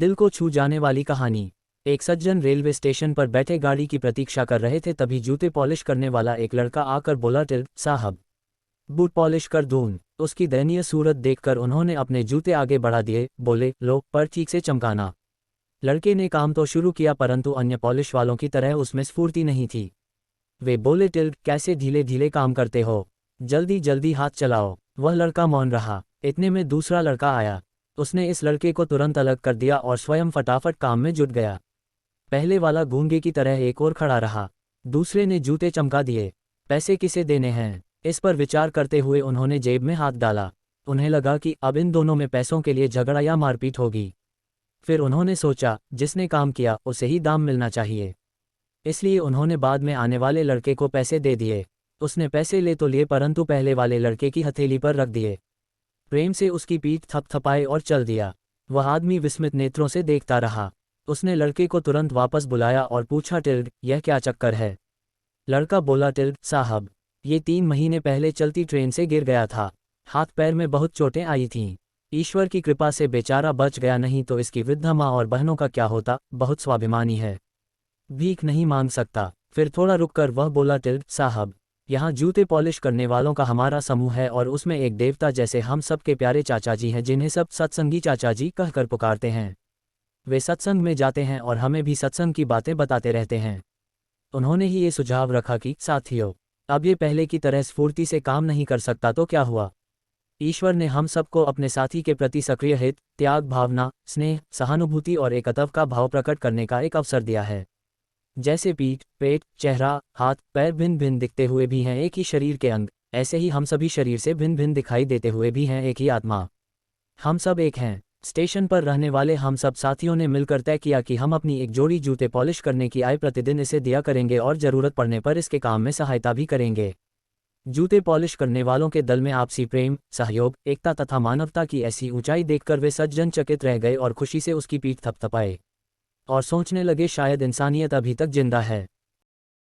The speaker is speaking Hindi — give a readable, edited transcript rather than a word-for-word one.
दिल को छू जाने वाली कहानी। एक सज्जन रेलवे स्टेशन पर बैठे गाड़ी की प्रतीक्षा कर रहे थे, तभी जूते पॉलिश करने वाला एक लड़का आकर बोला, टिल साहब, बूट पॉलिश कर दूं। उसकी दयनीय सूरत देखकर उन्होंने अपने जूते आगे बढ़ा दिए, बोले, लो, पर ठीक से चमकाना। लड़के ने काम तो शुरू किया, परंतु अन्य पॉलिश वालों की तरह उसमें स्फूर्ति नहीं थी। वे बोले, टिल, कैसे धीरे धीरे काम करते हो, जल्दी जल्दी हाथ चलाओ। वह लड़का मौन रहा। इतने में दूसरा लड़का आया। उसने इस लड़के को तुरंत अलग कर दिया और स्वयं फटाफट काम में जुट गया। पहले वाला गूंगे की तरह एक और खड़ा रहा। दूसरे ने जूते चमका दिए। पैसे किसे देने हैं, इस पर विचार करते हुए उन्होंने जेब में हाथ डाला। उन्हें लगा कि अब इन दोनों में पैसों के लिए झगड़ा या मारपीट होगी। फिर उन्होंने सोचा, जिसने काम किया उसे ही दाम मिलना चाहिए। इसलिए उन्होंने बाद में आने वाले लड़के को पैसे दे दिए। उसने पैसे ले तो लिए, परंतु पहले वाले लड़के की हथेली पर रख दिए। प्रेम से उसकी पीठ थपथपाए और चल दिया। वह आदमी विस्मित नेत्रों से देखता रहा। उसने लड़के को तुरंत वापस बुलाया और पूछा, टिल, यह क्या चक्कर है? लड़का बोला, टिल साहब, ये 3 महीने पहले चलती ट्रेन से गिर गया था। हाथ पैर में बहुत चोटें आई थीं। ईश्वर की कृपा से बेचारा बच गया, नहीं तो इसकी वृद्धा माँ और बहनों का क्या होता। बहुत स्वाभिमानी है, भीख नहीं मांग सकता। फिर थोड़ा रुककर वह बोला, टिल साहब, यहाँ जूते पॉलिश करने वालों का हमारा समूह है और उसमें एक देवता जैसे हम सब के प्यारे चाचा जी हैं, जिन्हें सब सत्संगी चाचा जी कहकर पुकारते हैं। वे सत्संग में जाते हैं और हमें भी सत्संग की बातें बताते रहते हैं। उन्होंने ही ये सुझाव रखा कि साथियों, अब ये पहले की तरह स्फूर्ति से काम नहीं कर सकता तो क्या हुआ। ईश्वर ने हम सबको अपने साथी के प्रति सक्रिय हित, त्याग भावना, स्नेह, सहानुभूति और एकत्व का भाव प्रकट करने का एक अवसर दिया है। जैसे पीठ, पेट, चेहरा, हाथ पैर भिन्न भिन्न दिखते हुए भी हैं एक ही शरीर के अंग, ऐसे ही हम सभी शरीर से भिन्न भिन्न दिखाई देते हुए भी हैं एक ही आत्मा। हम सब एक हैं। स्टेशन पर रहने वाले हम सब साथियों ने मिलकर तय किया कि हम अपनी एक जोड़ी जूते पॉलिश करने की आय प्रतिदिन इसे दिया करेंगे और ज़रूरत पड़ने पर इसके काम में सहायता भी करेंगे। जूते पॉलिश करने वालों के दल में आपसी प्रेम, सहयोग, एकता तथा मानवता की ऐसी ऊंचाई देखकर वे सज्जन चकित रह गए और खुशी से उसकी पीठ थपथपाए और सोचने लगे, शायद इंसानियत अभी तक जिंदा है।